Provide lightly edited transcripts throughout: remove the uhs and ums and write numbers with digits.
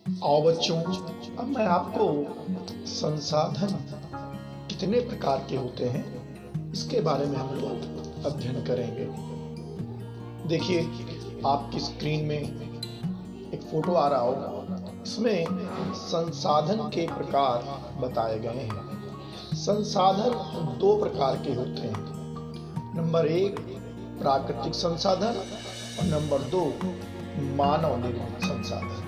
आओ बच्चों, अब मैं आपको संसाधन कितने प्रकार के होते हैं इसके बारे में हम लोग अध्ययन करेंगे। देखिए, आपकी स्क्रीन में एक फोटो आ रहा होगा। इसमें संसाधन के प्रकार बताए गए हैं। संसाधन दो प्रकार के होते हैं। नंबर 1 प्राकृतिक संसाधन और नंबर 2 मानव निर्मित संसाधन।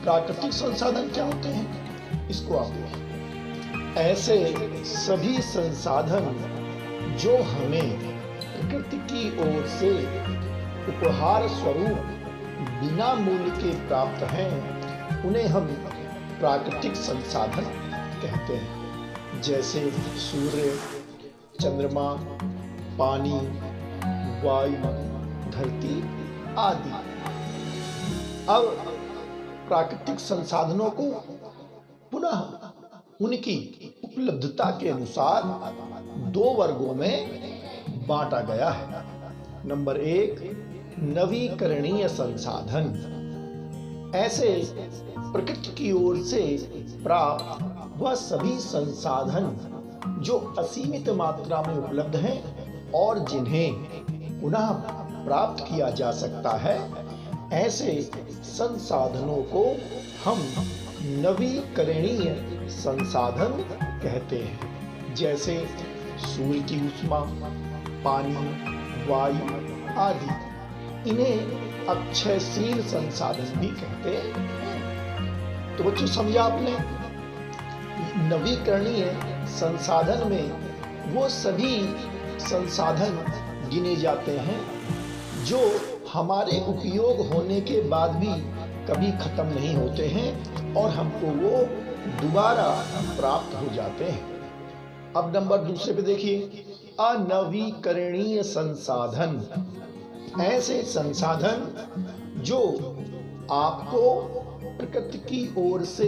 प्राकृतिक संसाधन क्या होते हैं, इसको आप देखिए। ऐसे सभी संसाधन जो हमें प्रकृति की ओर से उपहार स्वरूप बिना मूल्य के प्राप्त हैं, उन्हें हम प्राकृतिक संसाधन कहते हैं। जैसे सूर्य, चंद्रमा, पानी, वायु, धरती आदि। अब प्राकृतिक संसाधनों को पुनः उनकी उपलब्धता के अनुसार दो वर्गों में बांटा गया है। नंबर 1 नवीकरणीय संसाधन। ऐसे प्रकृति की ओर से प्राप्त वह सभी संसाधन जो असीमित मात्रा में उपलब्ध हैं और जिन्हें पुनः प्राप्त किया जा सकता है, ऐसे संसाधनों को हम नवीकरणीय संसाधन कहते हैं। जैसे सूर्य की ऊष्मा, पानी, वायु आदि। इन्हें अक्षयशील संसाधन भी कहते हैं। तो बच्चों, समझा आपने? नवीकरणीय संसाधन में वो सभी संसाधन गिने जाते हैं जो हमारे उपयोग होने के बाद भी कभी खत्म नहीं होते हैं और हमको वो दोबारा प्राप्त हो जाते हैं। अब नंबर दूसरे पे देखिए, अनवीकरणीय संसाधन। ऐसे संसाधन जो आपको प्रकृति की ओर से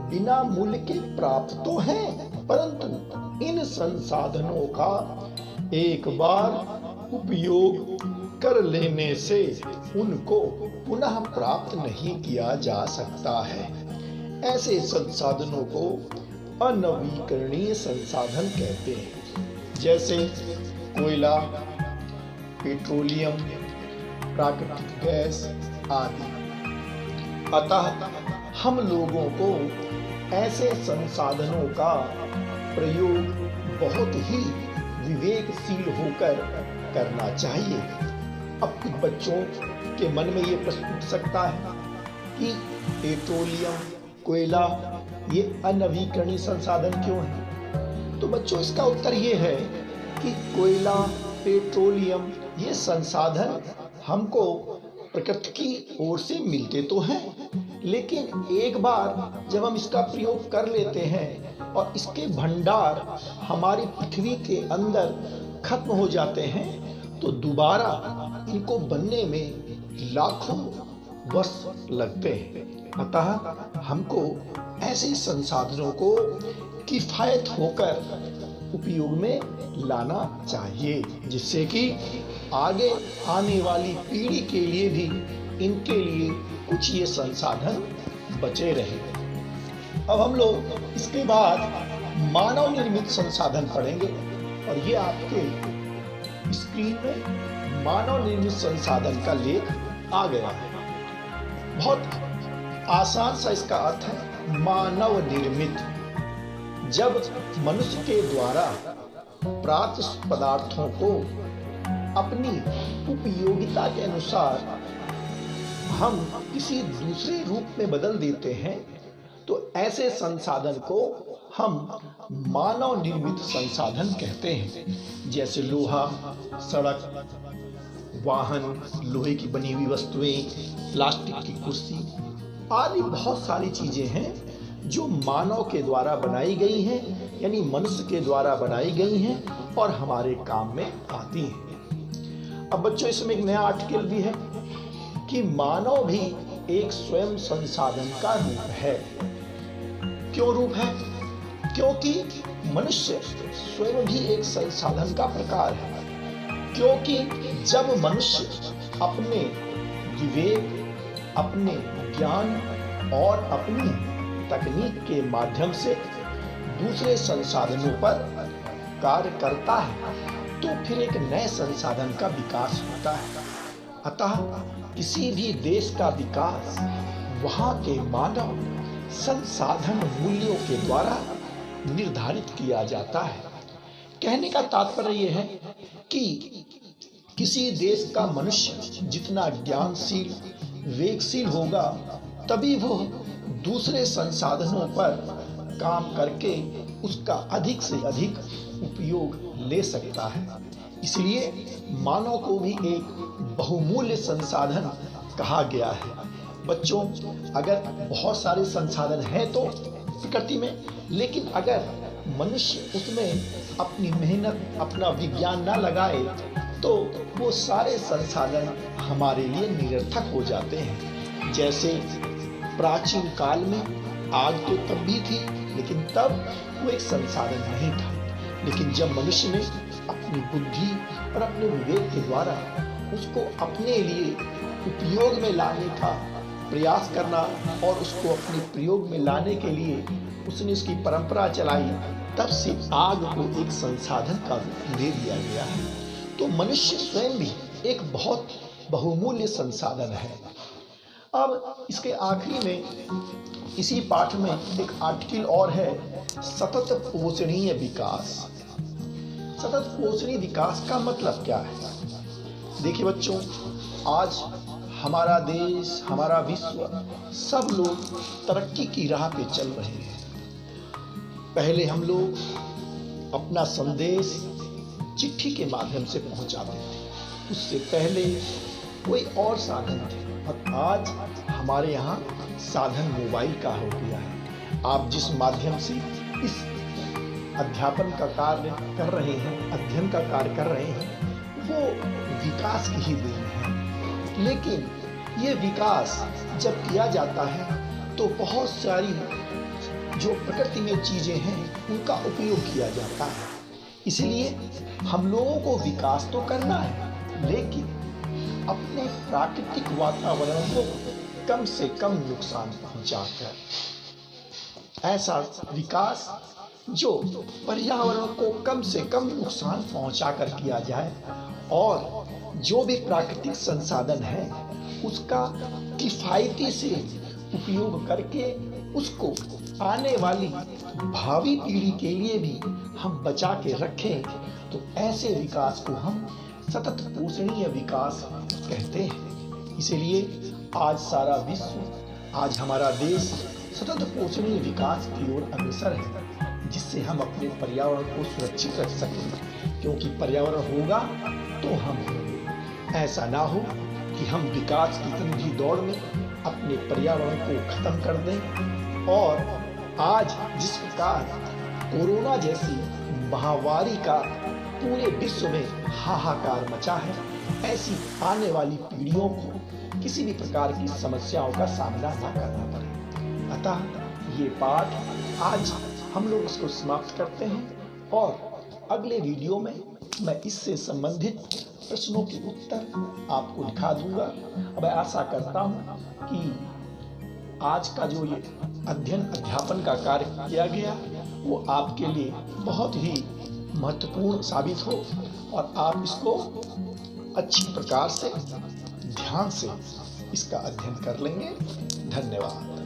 बिना मूल्य के प्राप्त तो हैं, परंतु इन संसाधनों का एक बार उपयोग कर लेने से उनको पुनः प्राप्त नहीं किया जा सकता है। ऐसे संसाधनों को अनवीकरणीय संसाधन कहते हैं। जैसे कोयला, पेट्रोलियम, प्राकृतिक गैस आदि। अतः हम लोगों को ऐसे संसाधनों का प्रयोग बहुत ही विवेकशील होकर करना चाहिए। अब कुछ बच्चों के मन में ये प्रश्न उठ सकता है कि पेट्रोलियम, कोयला ये अनवीकरणीय संसाधन क्यों है? तो बच्चों, इसका उत्तर ये है कि कोयला, पेट्रोलियम ये संसाधन हमको प्रकृति की ओर से मिलते तो हैं, लेकिन एक बार जब हम इसका प्रयोग कर लेते हैं और इसके भंडार हमारी पृथ्वी के अंदर खत्म हो जाते हैं, तो दोबारा इनको बनने में लाखों वर्ष लगते हैं। अतः हमको ऐसे संसाधनों को किफायत होकर उपयोग में लाना चाहिए, जिससे कि आगे आने वाली पीढ़ी के लिए भी इनके लिए कुछ ये संसाधन बचे रहे। अब हम लोग इसके बाद मानव निर्मित संसाधन पढ़ेंगे और ये आपके स्क्रीन में मानव निर्मित संसाधन का लेख आ गया है। बहुत आसान सा इसका अर्थ है मानव निर्मित। जब मनुष्य के द्वारा प्राप्त पदार्थों को अपनी उपयोगिता के अनुसार हम किसी दूसरे रूप में बदल देते हैं, तो ऐसे संसाधन को हम मानव निर्मित संसाधन कहते हैं। जैसे लोहा, सड़क, वाहन, लोहे की बनी हुई वस्तुएं, प्लास्टिक की कुर्सी आदि बहुत सारी चीजें हैं जो मानव के द्वारा बनाई गई हैं, यानी मनुष्य के द्वारा बनाई गई हैं और हमारे काम में आती हैं। अब बच्चों, इसमें एक नया आर्टिकल भी है कि मानव भी एक स्वयं संसाधन का रूप है। क्यों रूप है? क्योंकि मनुष्य स्वयं भी एक संसाधन का प्रकार है। क्योंकि जब मनुष्य अपने विवेक, अपने ज्ञान और अपनी तकनीक के माध्यम से दूसरे संसाधनों पर कार्य करता है तो फिर एक नए संसाधन का विकास होता है। अतः किसी भी देश का विकास वहाँ के मानव संसाधन मूल्यों के द्वारा निर्धारित किया जाता है। कहने का तात्पर्य यह है कि किसी देश का मनुष्य जितना ज्ञानशील विवेकशील होगा तभी वो दूसरे संसाधनों पर काम करके उसका अधिक से अधिक उपयोग ले सकता है। इसलिए मानव को भी एक बहुमूल्य संसाधन कहा गया है। बच्चों, अगर बहुत सारे संसाधन हैं तो प्रकृति में, लेकिन अगर मनुष्य उसमें अपनी मेहनत अपना विज्ञान ना लगाए तो वो सारे संसाधन हमारे लिए निरर्थक हो जाते हैं। जैसे प्राचीन काल में आग तो तब भी थी, लेकिन तब वो एक संसाधन नहीं था। लेकिन जब मनुष्य ने अपनी बुद्धि और अपने विवेक के द्वारा उसको अपने लिए उपयोग में लाने का प्रयास करना और उसको अपने प्रयोग में लाने के लिए उसने इसकी परंपरा चलाई, तब से आग को एक संसाधन का रूप दे दिया गया है। तो मनुष्य स्वयं भी एक बहुत बहुमूल्य संसाधन है। अब इसके आखिरी में इसी पाठ में एक आर्टिकल और है, सतत पोषणीय विकास। सतत पोषणीय विकास का मतलब क्या है? देखिए बच्चों, आज हमारा देश, हमारा विश्व, सब लोग तरक्की की राह पे चल रहे हैं। पहले हम लोग अपना संदेश चिट्ठी के माध्यम से पहुंचाते थे, उससे पहले कोई और साधन थे, और आज हमारे यहाँ साधन मोबाइल का हो गया है। आप जिस माध्यम से इस अध्यापन का कार्य कर रहे हैं, अध्ययन का कार्य कर रहे हैं, वो विकास की ही देन है। लेकिन ये विकास जब किया जाता है तो बहुत सारी जो प्रकृति में चीजें हैं उनका उपयोग किया जाता है। इसलिए हम लोगों को विकास तो करना है, लेकिन अपने प्राकृतिक वातावरण को कम से कम नुकसान पहुंचाकर, ऐसा विकास जो पर्यावरण को कम से कम नुकसान पहुंचाकर किया जाए और जो भी प्राकृतिक संसाधन है उसका किफायती से उपयोग करके उसको आने वाली भावी पीढ़ी के लिए भी हम बचा के रखें, तो ऐसे विकास को हम सतत पोषणीय विकास कहते हैं। इसीलिए आज सारा विश्व, आज हमारा देश सतत पोषणीय विकास की ओर अग्रसर है, जिससे हम अपने पर्यावरण को सुरक्षित रख सकें। क्योंकि पर्यावरण होगा तो हम होंगे। ऐसा ना हो कि हम विकास की अंधी दौड़ में अपने पर्यावरण को खत्म कर दें। और आज जिस प्रकार कोरोना जैसी महामारी का पूरे विश्व में हाहाकार मचा है, ऐसी आने वाली पीढ़ियों को किसी भी प्रकार की समस्याओं का सामना न करना पड़े। अतः ये पाठ आज हम लोग इसको समाप्त करते हैं और अगले वीडियो में मैं इससे संबंधित प्रश्नों के उत्तर आपको दिखा दूंगा। मैं आशा करता हूँ कि आज का जो ये अध्ययन अध्यापन का कार्य किया गया वो आपके लिए बहुत ही महत्वपूर्ण साबित हो और आप इसको अच्छी प्रकार से ध्यान से इसका अध्ययन कर लेंगे। धन्यवाद।